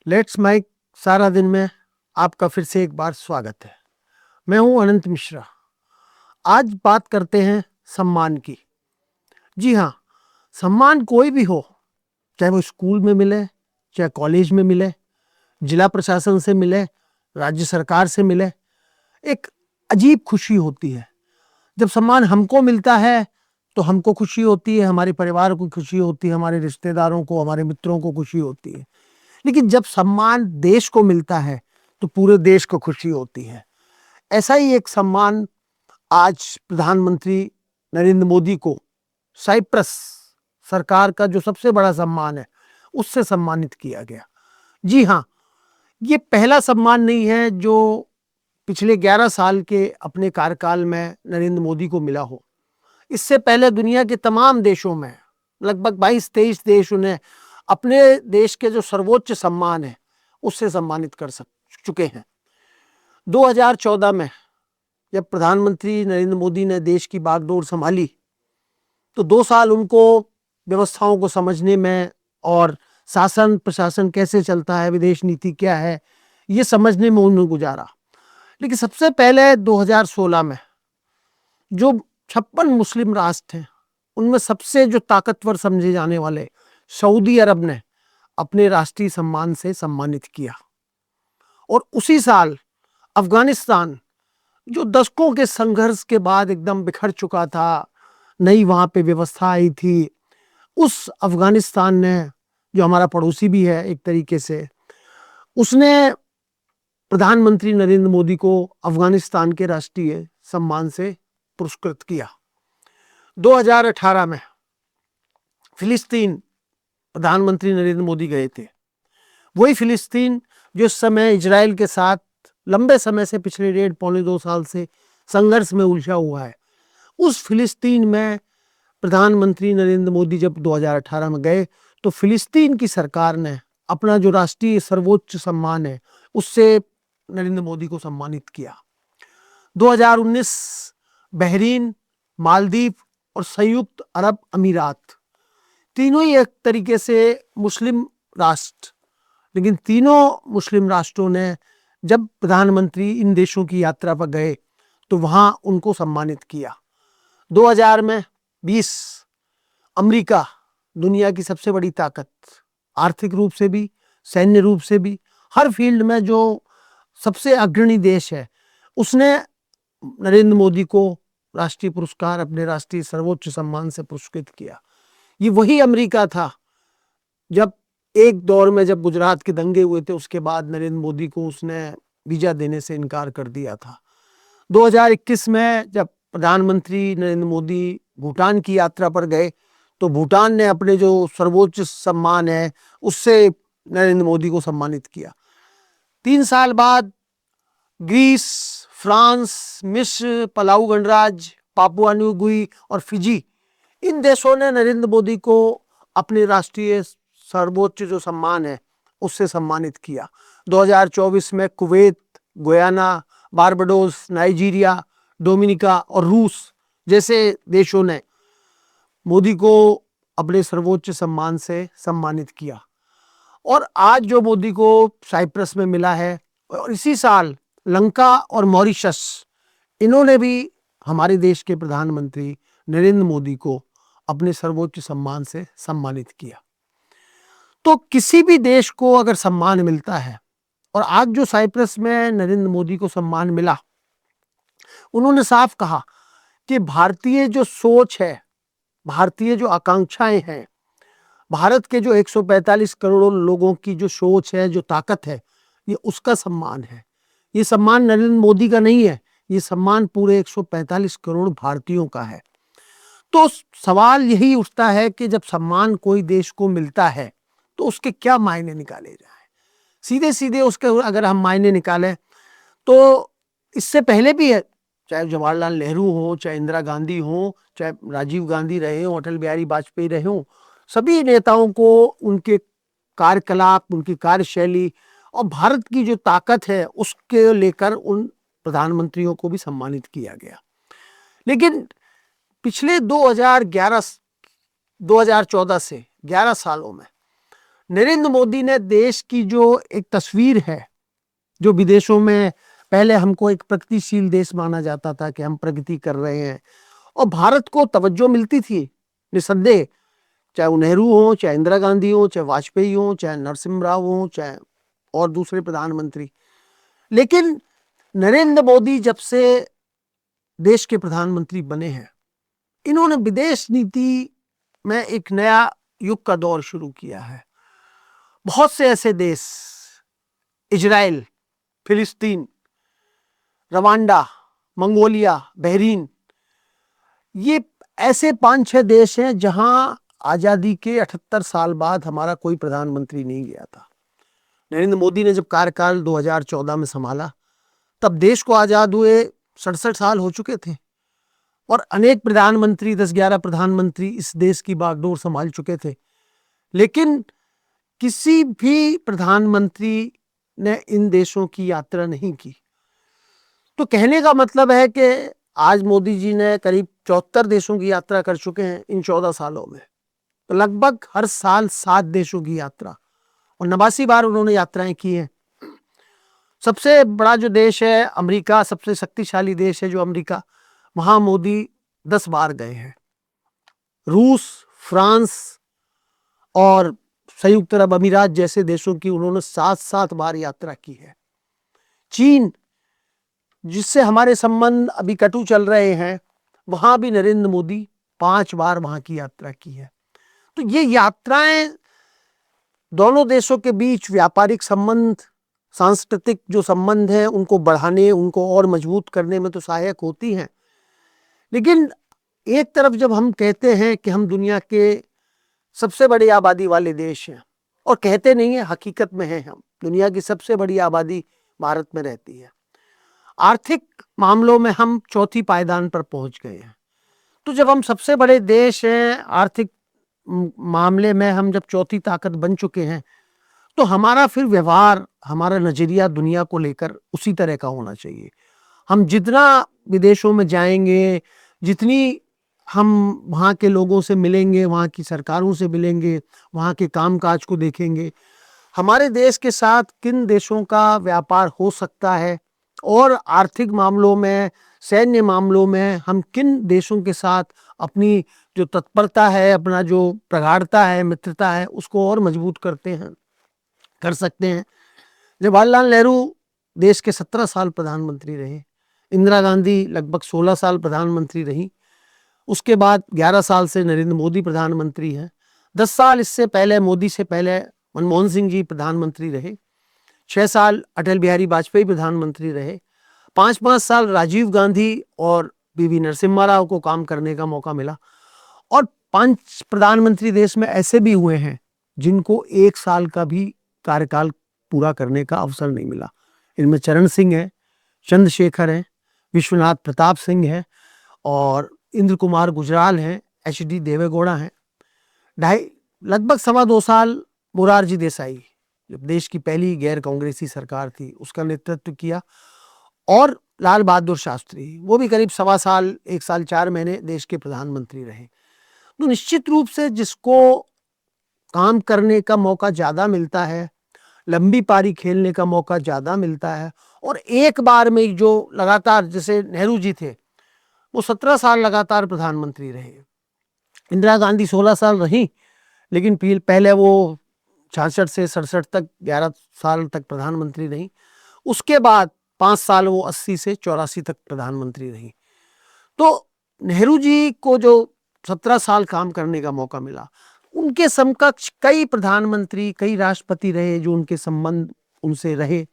Let's mic सारा दिन में आपका फिर से एक बार स्वागत है। मैं हूं अनंत मिश्रा। आज बात करते हैं सम्मान की। जी हाँ, सम्मान कोई भी हो, चाहे वो स्कूल में मिले, चाहे कॉलेज में मिले, जिला प्रशासन से मिले, राज्य सरकार से मिले, एक अजीब खुशी होती है। जब सम्मान हमको मिलता है तो हमको खुशी होती है, हमारे परिवार को खुशी होती है, हमारे रिश्तेदारों को, हमारे मित्रों को खुशी होती है। लेकिन जब सम्मान देश को मिलता है तो पूरे देश को खुशी होती है। ऐसा ही एक सम्मान आज प्रधानमंत्री नरेंद्र मोदी को साइप्रस सरकार का जो सबसे बड़ा सम्मान है उससे सम्मानित किया गया। जी हाँ, ये पहला सम्मान नहीं है जो पिछले 11 साल के अपने कार्यकाल में नरेंद्र मोदी को मिला हो। इससे पहले दुनिया के तमाम देशों में लगभग 22-23 देश उन्हें अपने देश के जो सर्वोच्च सम्मान है उससे सम्मानित कर चुके हैं। 2014 में जब प्रधानमंत्री नरेंद्र मोदी ने देश की बागडोर संभाली तो 2 साल उनको व्यवस्थाओं को समझने में और शासन प्रशासन कैसे चलता है, विदेश नीति क्या है, ये समझने में उन्होंने गुजारा। लेकिन सबसे पहले 2016 में जो 56 मुस्लिम राष्ट्र हैं उनमें सबसे जो ताकतवर समझे जाने वाले सऊदी अरब ने अपने राष्ट्रीय सम्मान से सम्मानित किया। और उसी साल अफगानिस्तान जो दशकों के संघर्ष के बाद एकदम बिखर चुका था, नई वहां पे व्यवस्था आई थी, उस अफगानिस्तान ने, जो हमारा पड़ोसी भी है एक तरीके से, उसने प्रधानमंत्री नरेंद्र मोदी को अफगानिस्तान के राष्ट्रीय सम्मान से पुरस्कृत किया। 2018 में फिलिस्तीन प्रधानमंत्री नरेंद्र मोदी गए थे। वही फिलिस्तीन जो इस समय इजराइल के साथ लंबे समय से, पिछले 1.5-2 साल से संघर्ष में उलझा हुआ है, उस फिलिस्तीन में प्रधानमंत्री नरेंद्र मोदी जब 2018 में गए तो फिलिस्तीन की सरकार ने अपना जो राष्ट्रीय सर्वोच्च सम्मान है उससे नरेंद्र मोदी को सम्मानित किया। 2019 बहरीन, मालदीव और संयुक्त अरब अमीरात, तीनों ही एक तरीके से मुस्लिम राष्ट्र, लेकिन तीनों मुस्लिम राष्ट्रों ने जब प्रधानमंत्री इन देशों की यात्रा पर गए तो वहां उनको सम्मानित किया। 2020 अमेरिका, दुनिया की सबसे बड़ी ताकत, आर्थिक रूप से भी, सैन्य रूप से भी, हर फील्ड में जो सबसे अग्रणी देश है, उसने नरेंद्र मोदी को राष्ट्रीय पुरस्कार, अपने राष्ट्रीय सर्वोच्च सम्मान से पुरस्कृत किया। ये वही अमेरिका था जब एक दौर में, जब गुजरात के दंगे हुए थे, उसके बाद नरेंद्र मोदी को उसने वीजा देने से इनकार कर दिया था। 2021 में जब प्रधानमंत्री नरेंद्र मोदी भूटान की यात्रा पर गए तो भूटान ने अपने जो सर्वोच्च सम्मान है उससे नरेंद्र मोदी को सम्मानित किया। 3 साल बाद ग्रीस, फ्रांस, मिस्र, पलाऊ गणराज्य, पापुआ न्यू गिनी और फिजी, इन देशों ने नरेंद्र मोदी को अपने राष्ट्रीय सर्वोच्च जो सम्मान है उससे सम्मानित किया। 2024 में Kuwait, Guyana, Barbados, Nigeria, Dominica और रूस जैसे देशों ने मोदी को अपने सर्वोच्च सम्मान से सम्मानित किया। और आज जो मोदी को साइप्रस में मिला है, और इसी साल लंका और मॉरिशस, इन्होंने भी हमारे देश के प्रधानमंत्री नरेंद्र मोदी को अपने सर्वोच्च सम्मान से सम्मानित किया। तो किसी भी देश को अगर सम्मान मिलता है, और आज जो साइप्रस में नरेंद्र मोदी को सम्मान मिला, उन्होंने साफ कहा कि भारतीय जो सोच है, भारतीय जो आकांक्षाएं हैं, भारत के जो 145 करोड़ लोगों की जो सोच है, जो ताकत है, ये उसका सम्मान है। ये सम्मान नरेंद्र मोदी का नहीं है, ये सम्मान पूरे 145 करोड़ भारतीयों का है। तो सवाल यही उठता है कि जब सम्मान कोई देश को मिलता है तो उसके क्या मायने निकाले जाए। सीधे सीधे उसके अगर हम मायने निकालें तो इससे पहले भी है, चाहे जवाहरलाल नेहरू हो, चाहे इंदिरा गांधी हो, चाहे राजीव गांधी रहे हो, अटल बिहारी वाजपेयी रहे हो, सभी नेताओं को उनके कार्यकलाप, उनकी कार्यशैली और भारत की जो ताकत है उसके लेकर उन प्रधानमंत्रियों को भी सम्मानित किया गया। लेकिन पिछले 2014 से 11 सालों में नरेंद्र मोदी ने देश की जो एक तस्वीर है, जो विदेशों में पहले हमको एक प्रगतिशील देश माना जाता था कि हम प्रगति कर रहे हैं और भारत को तवज्जो मिलती थी निसंदेह, चाहे वो नेहरू हो, चाहे इंदिरा गांधी हो, चाहे वाजपेयी हो, चाहे नरसिम्हा राव हो, चाहे और दूसरे प्रधानमंत्री। लेकिन नरेंद्र मोदी जब से देश के प्रधानमंत्री बने हैं, इन्होंने विदेश नीति में एक नया युग का दौर शुरू किया है। बहुत से ऐसे देश, इजराइल, फिलिस्तीन, रवांडा, मंगोलिया, बहरीन, ये ऐसे 5-6 देश हैं जहां आजादी के 78 साल बाद हमारा कोई प्रधानमंत्री नहीं गया था। नरेंद्र मोदी ने जब कार्यकाल 2014 में संभाला, तब देश को आजाद हुए 67 साल हो चुके थे और अनेक प्रधानमंत्री, 10-11 प्रधानमंत्री इस देश की बागडोर संभाल चुके थे, लेकिन किसी भी प्रधानमंत्री ने इन देशों की यात्रा नहीं की। तो कहने का मतलब है कि आज मोदी जी ने करीब 74 देशों की यात्रा कर चुके हैं इन 14 सालों में। तो लगभग हर साल 7 देशों की यात्रा, और 89 बार उन्होंने यात्राएं की हैं। सबसे बड़ा जो देश है अमेरिका, सबसे शक्तिशाली देश है जो अमेरिका, वहां मोदी 10 बार गए हैं। रूस, फ्रांस और संयुक्त अरब अमीरात जैसे देशों की उन्होंने 7-7 बार यात्रा की है। चीन, जिससे हमारे संबंध अभी कटु चल रहे हैं, वहां भी नरेंद्र मोदी 5 बार वहां की यात्रा की है। तो ये यात्राएं दोनों देशों के बीच व्यापारिक संबंध, सांस्कृतिक जो संबंध है उनको बढ़ाने, उनको और मजबूत करने में तो सहायक होती हैं। लेकिन एक तरफ जब हम कहते हैं कि हम दुनिया के सबसे बड़ी आबादी वाले देश हैं, और कहते नहीं है, हकीकत में है, हम दुनिया की सबसे बड़ी आबादी भारत में रहती है। आर्थिक मामलों में हम चौथी पायदान पर पहुंच गए हैं। तो जब हम सबसे बड़े देश हैं, आर्थिक मामले में हम जब चौथी ताकत बन चुके हैं, तो हमारा फिर व्यवहार, हमारा नजरिया दुनिया को लेकर उसी तरह का होना चाहिए। हम जितना विदेशों में जाएंगे, जितनी हम वहाँ के लोगों से मिलेंगे, वहाँ की सरकारों से मिलेंगे, वहाँ के कामकाज को देखेंगे, हमारे देश के साथ किन देशों का व्यापार हो सकता है और आर्थिक मामलों में, सैन्य मामलों में हम किन देशों के साथ अपनी जो तत्परता है, अपना जो प्रगाढ़ता है, मित्रता है, उसको और मजबूत कर सकते हैं। जवाहरलाल नेहरू देश के 17 साल प्रधानमंत्री रहे, इंदिरा गांधी लगभग 16 साल प्रधानमंत्री रही, उसके बाद 11 साल से नरेंद्र मोदी प्रधानमंत्री हैं। 10 साल इससे पहले, मोदी से पहले मनमोहन सिंह जी प्रधानमंत्री रहे, 6 साल अटल बिहारी वाजपेयी प्रधानमंत्री रहे, 5-5 साल राजीव गांधी और पीवी नरसिम्हा राव को काम करने का मौका मिला, और 5 प्रधानमंत्री देश में ऐसे भी हुए हैं जिनको 1 साल का भी कार्यकाल पूरा करने का अवसर नहीं मिला। इनमें चरण सिंह है, चंद्रशेखर हैं, विश्वनाथ प्रताप सिंह है, और इंद्र कुमार गुजराल हैं, HD देवेगौड़ा हैं। लगभग 2.25 साल मोरारजी देसाई, जब देश की पहली गैर कांग्रेसी सरकार थी, उसका नेतृत्व किया, और लाल बहादुर शास्त्री, वो भी करीब 1.25 साल, 1 साल 4 महीने देश के प्रधानमंत्री रहे। तो निश्चित रूप से जिसको काम करने का मौका ज़्यादा मिलता है, लंबी पारी खेलने का मौका ज़्यादा मिलता है, और एक बार में जो लगातार, जैसे नेहरू जी थे, वो 17 साल लगातार प्रधानमंत्री रहे, इंदिरा गांधी 16 साल रही, लेकिन पहले वो 66 से 67 तक 11 साल तक प्रधानमंत्री रही, उसके बाद 5 साल वो 80 से 84 तक प्रधानमंत्री रही। तो नेहरू जी को जो 17 साल काम करने का मौका मिला, उनके समकक्ष कई प्रधानमंत्री, कई राष्ट्रपति रहे जो उनके संबंध उनसे रहे।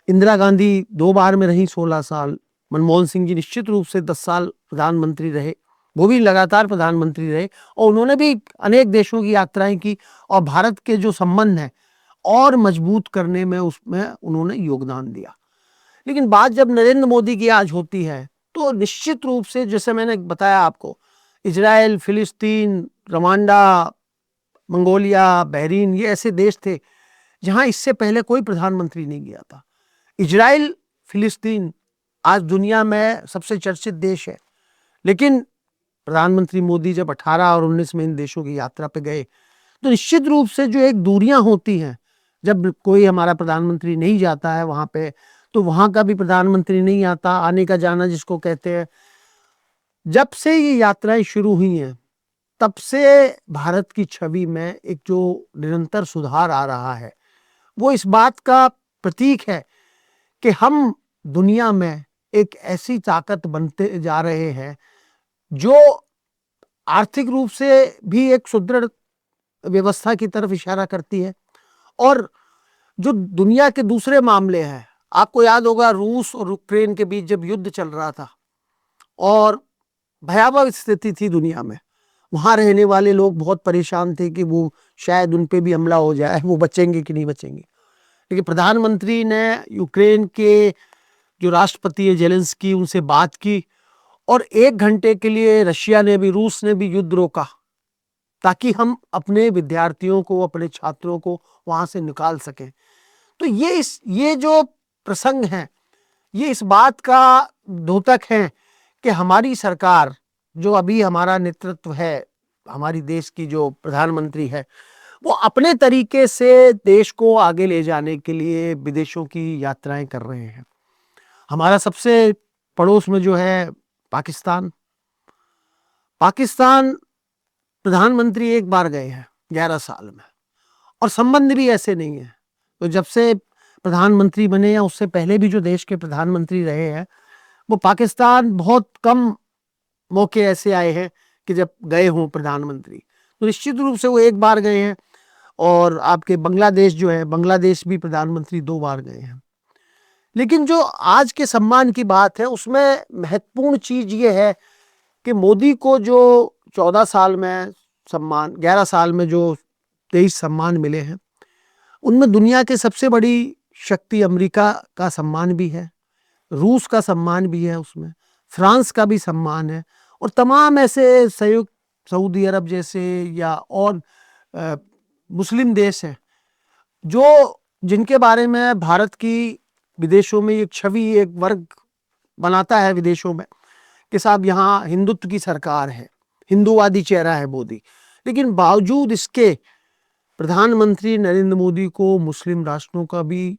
इंदिरा गांधी 2 बार में रही 16 साल, मनमोहन सिंह जी निश्चित रूप से 10 साल प्रधानमंत्री रहे, वो भी लगातार प्रधानमंत्री रहे, और उन्होंने भी अनेक देशों की यात्राएं की, और भारत के जो संबंध हैं और मजबूत करने में उसमें उन्होंने योगदान दिया। लेकिन बात जब नरेंद्र मोदी की आज होती है, तो निश्चित रूप से, जैसे मैंने बताया आपको, इजराइल, फिलिस्तीन, रवांडा, मंगोलिया, बहरीन, ये ऐसे देश थे जहां इससे पहले कोई प्रधानमंत्री नहीं गया था। इजराइल, फिलिस्तीन आज दुनिया में सबसे चर्चित देश है, लेकिन प्रधानमंत्री मोदी जब 18 और 19 में इन देशों की यात्रा पे गए, तो निश्चित रूप से जो एक दूरियां होती हैं, जब कोई हमारा प्रधानमंत्री नहीं जाता है वहां पे, तो वहां का भी प्रधानमंत्री नहीं आता, आने का जाना जिसको कहते हैं। जब से ये यात्राएं शुरू हुई हैं तब से भारत की छवि में एक जो निरंतर सुधार आ रहा है, वो इस बात का प्रतीक है कि हम दुनिया में एक ऐसी ताकत बनते जा रहे हैं जो आर्थिक रूप से भी एक सुदृढ़ व्यवस्था की तरफ इशारा करती है। और जो दुनिया के दूसरे मामले हैं, आपको याद होगा रूस और यूक्रेन के बीच जब युद्ध चल रहा था और भयावह स्थिति थी दुनिया में, वहां रहने वाले लोग बहुत परेशान थे कि वो शायद उन पे भी हमला हो जाए, वो बचेंगे कि नहीं बचेंगे। लेकिन प्रधानमंत्री ने यूक्रेन के जो राष्ट्रपति है जेलेंस्की, उनसे बात की और 1 घंटे के लिए रशिया ने भी, रूस ने भी युद्ध रोका ताकि हम अपने विद्यार्थियों को, अपने छात्रों को वहां से निकाल सकें। तो ये जो प्रसंग है, ये इस बात का द्योतक है कि हमारी सरकार, जो अभी हमारा नेतृत्व है, हमारी देश की जो प्रधानमंत्री है, वो अपने तरीके से देश को आगे ले जाने के लिए विदेशों की यात्राएं कर रहे हैं। हमारा सबसे पड़ोस में जो है पाकिस्तान प्रधानमंत्री एक बार गए हैं 11 साल में, और संबंध भी ऐसे नहीं है। तो जब से प्रधानमंत्री बने या उससे पहले भी जो देश के प्रधानमंत्री रहे हैं, वो पाकिस्तान बहुत कम मौके ऐसे आए हैं कि जब गए हों प्रधानमंत्री। तो निश्चित रूप से वो एक बार गए हैं। और आपके बांग्लादेश जो है, बांग्लादेश भी प्रधानमंत्री 2 बार गए हैं। लेकिन जो आज के सम्मान की बात है, उसमें महत्वपूर्ण चीज ये है कि मोदी को जो 14 साल में सम्मान, 11 साल में जो 23 सम्मान मिले हैं, उनमें दुनिया के सबसे बड़ी शक्ति अमेरिका का सम्मान भी है, रूस का सम्मान भी है, उसमें फ्रांस का भी सम्मान है, और तमाम ऐसे संयुक्त सऊदी अरब जैसे या और मुस्लिम देश हैं जो, जिनके बारे में भारत की विदेशों में एक छवि, एक वर्ग बनाता है विदेशों में कि साहब यहाँ हिंदुत्व की सरकार है, हिंदूवादी चेहरा है मोदी। लेकिन बावजूद इसके प्रधानमंत्री नरेंद्र मोदी को मुस्लिम राष्ट्रों का भी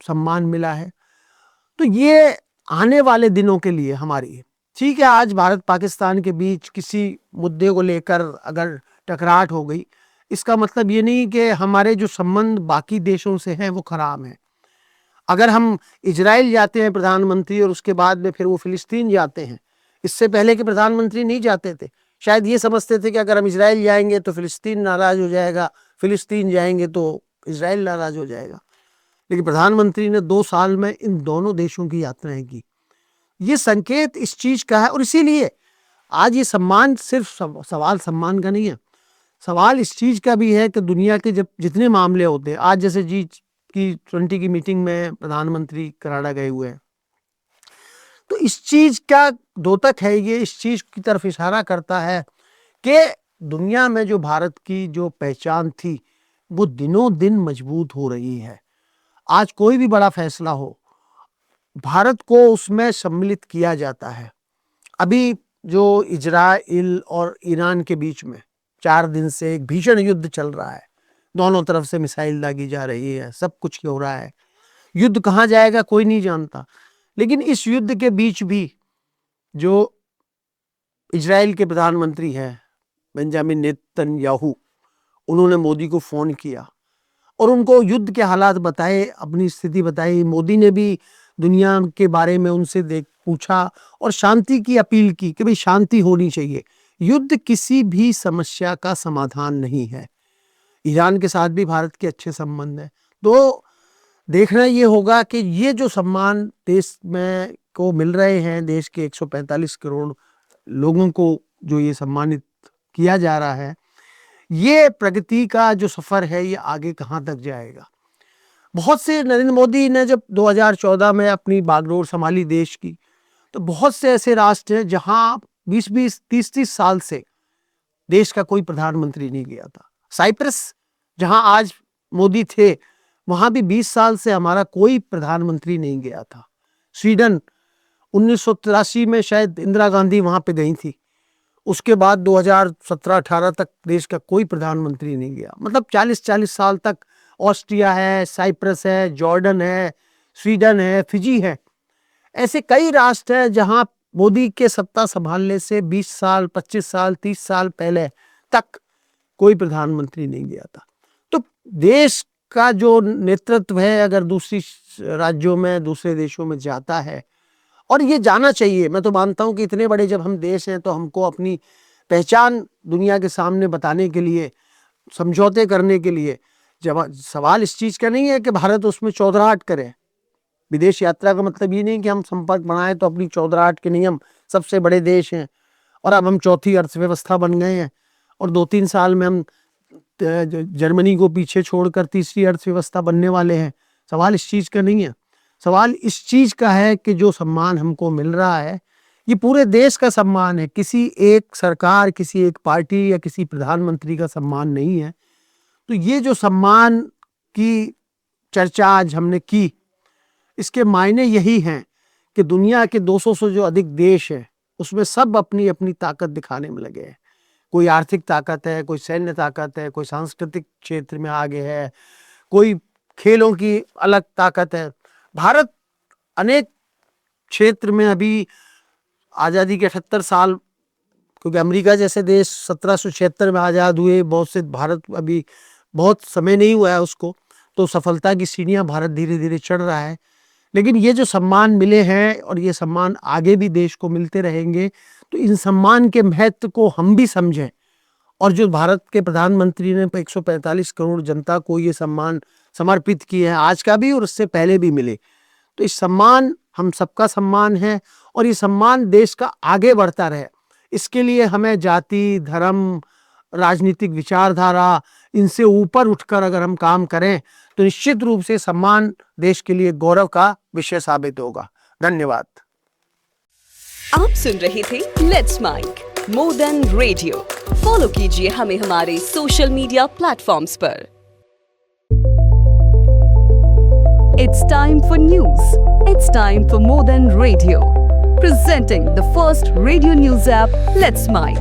सम्मान मिला है। तो ये आने वाले दिनों के लिए हमारी, ठीक है, आज भारत पाकिस्तान के बीच किसी मुद्दे को लेकर अगर टकराहट हो गई, इसका मतलब ये नहीं कि हमारे जो संबंध बाकी देशों से हैं वो खराब हैं। अगर हम इजराइल जाते हैं प्रधानमंत्री और उसके बाद में फिर वो फिलिस्तीन जाते हैं, इससे पहले के प्रधानमंत्री नहीं जाते थे, शायद ये समझते थे कि अगर हम इजराइल जाएंगे तो फिलिस्तीन नाराज हो जाएगा, फिलिस्तीन जाएंगे तो इजराइल नाराज हो जाएगा। लेकिन प्रधानमंत्री ने 2 साल में इन दोनों देशों की यात्राएं की। ये संकेत इस चीज का है। और इसीलिए आज ये सम्मान सिर्फ सवाल सम्मान का नहीं है, सवाल इस चीज का भी है कि दुनिया के जब जितने मामले होते हैं, आज जैसे G20 की मीटिंग में प्रधानमंत्री कनाडा गए हुए हैं, तो इस चीज का द्योतक है, ये इस चीज की तरफ इशारा करता है कि दुनिया में जो भारत की जो पहचान थी वो दिनों दिन मजबूत हो रही है। आज कोई भी बड़ा फैसला हो, भारत को उसमें सम्मिलित किया जाता है। अभी जो इजराइल और ईरान के बीच में 4 दिन से एक भीषण युद्ध चल रहा है, दोनों तरफ से मिसाइल दागी जा रही है, सब कुछ हो रहा है, युद्ध कहाँ जाएगा कोई नहीं जानता। लेकिन इस युद्ध के बीच भी जो इजराइल के प्रधानमंत्री हैं बेंजामिन नेतन्याहू, उन्होंने मोदी को फोन किया और उनको युद्ध के हालात बताए, अपनी स्थिति बताई। मोदी ने भी दुनिया के बारे में उनसे पूछा और शांति की अपील की कि भाई शांति होनी चाहिए, युद्ध किसी भी समस्या का समाधान नहीं है। ईरान के साथ भी भारत के अच्छे संबंध है। तो देखना ये होगा कि ये जो सम्मान देश में को मिल रहे हैं, देश के 145 करोड़ लोगों को जो ये सम्मानित किया जा रहा है, ये प्रगति का जो सफर है ये आगे कहाँ तक जाएगा। बहुत से, नरेंद्र मोदी ने जब 2014 में अपनी बागडोर संभाली देश की, तो बहुत से ऐसे राष्ट्र हैं जहां 20-20, 30-30 साल से देश का कोई प्रधानमंत्री नहीं गया था। साइप्रस जहां आज मोदी थे, वहां भी 20 साल से हमारा कोई प्रधानमंत्री नहीं गया था। स्वीडन 1983 में शायद इंदिरा गांधी वहां पे गई थी, उसके बाद 2017-18 तक देश का कोई प्रधानमंत्री नहीं गया। मतलब 40-40 साल तक ऑस्ट्रिया है, साइप्रस है, जॉर्डन है, स्वीडन है, फिजी है, ऐसे कई राष्ट्र हैं जहां मोदी के सत्ता संभालने से 20 साल, 25 साल, 30 साल पहले तक कोई प्रधानमंत्री नहीं गया था। तो देश का जो नेतृत्व है अगर दूसरी राज्यों में, दूसरे देशों में जाता है, और ये जाना चाहिए। मैं तो मानता हूं कि इतने बड़े जब हम देश हैं तो हमको अपनी पहचान दुनिया के सामने बताने के लिए, समझौते करने के लिए, जब सवाल इस चीज का नहीं है कि भारत उसमें चौधराहट करे। विदेश यात्रा का मतलब ये नहीं कि हम संपर्क बनाए तो अपनी चौधराहट के नहीं, हम सबसे बड़े देश हैं और अब हम चौथी अर्थव्यवस्था बन गए हैं और 2-3 साल में हम जर्मनी को पीछे छोड़कर तीसरी अर्थव्यवस्था बनने वाले हैं। सवाल इस चीज का नहीं है। सवाल इस चीज का है कि जो सम्मान हमको मिल रहा है ये पूरे देश का सम्मान है, किसी एक सरकार, किसी एक पार्टी या किसी प्रधानमंत्री का सम्मान नहीं है। तो ये जो सम्मान की चर्चा आज हमने की, इसके मायने यही हैं कि दुनिया के 200 से जो अधिक देश हैं उसमें सब अपनी अपनी ताकत दिखाने में लगे हैं। कोई आर्थिक ताकत है, कोई सैन्य ताकत है, कोई सांस्कृतिक क्षेत्र में आगे है, कोई खेलों की अलग ताकत है। भारत अनेक क्षेत्र में अभी आज़ादी के 78 साल, क्योंकि अमेरिका जैसे देश 1776 में आज़ाद हुए, बहुत से, भारत अभी बहुत समय नहीं हुआ है उसको, तो सफलता की सीढ़ियाँ भारत धीरे धीरे चढ़ रहा है। लेकिन ये जो सम्मान मिले हैं और ये सम्मान आगे भी देश को मिलते रहेंगे, तो इन सम्मान के महत्व को हम भी समझें। और जो भारत के प्रधानमंत्री ने 145 करोड़ जनता को ये सम्मान समर्पित किए हैं, आज का भी और उससे पहले भी मिले, तो इस सम्मान हम सबका सम्मान है और ये सम्मान देश का आगे बढ़ता रहे। इसके लिए हमें जाति, धर्म, राजनीतिक विचारधारा, इनसे ऊपर उठकर अगर हम काम करें तो निश्चित रूप से सम्मान देश के लिए गौरव का विषय साबित होगा। धन्यवाद। आप सुन रहे थे let's mike more than radio. Follow कीजिए हमें हमारे सोशल मीडिया प्लेटफॉर्म्स पर। It's time for news. It's time for More Than Radio. Presenting the first radio news app, Let's Mic.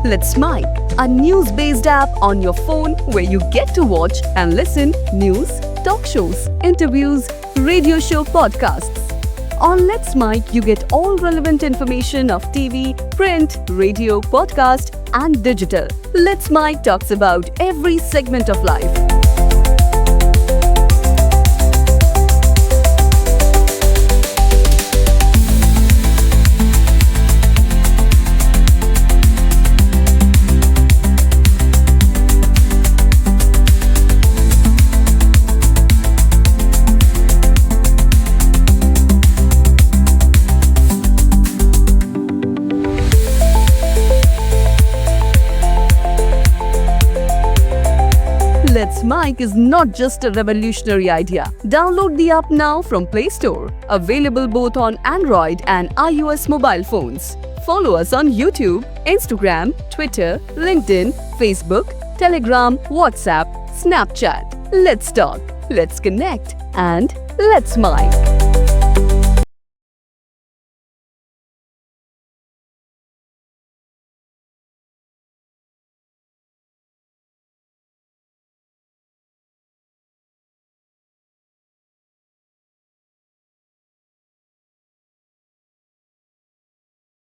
Let's Mic, a news-based app on your phone where you get to watch and listen news, talk shows, interviews, radio show podcasts. On Let's Mic, you get all relevant information of TV, print, radio, podcast, and digital. Let's Mic talks about every segment of life. Let's Mic is not just a revolutionary idea. Download the app now from Play Store. Available both on Android and iOS mobile phones. Follow us on YouTube, Instagram, Twitter, LinkedIn, Facebook, Telegram, WhatsApp, Snapchat. Let's talk, let's connect, and let's Mic.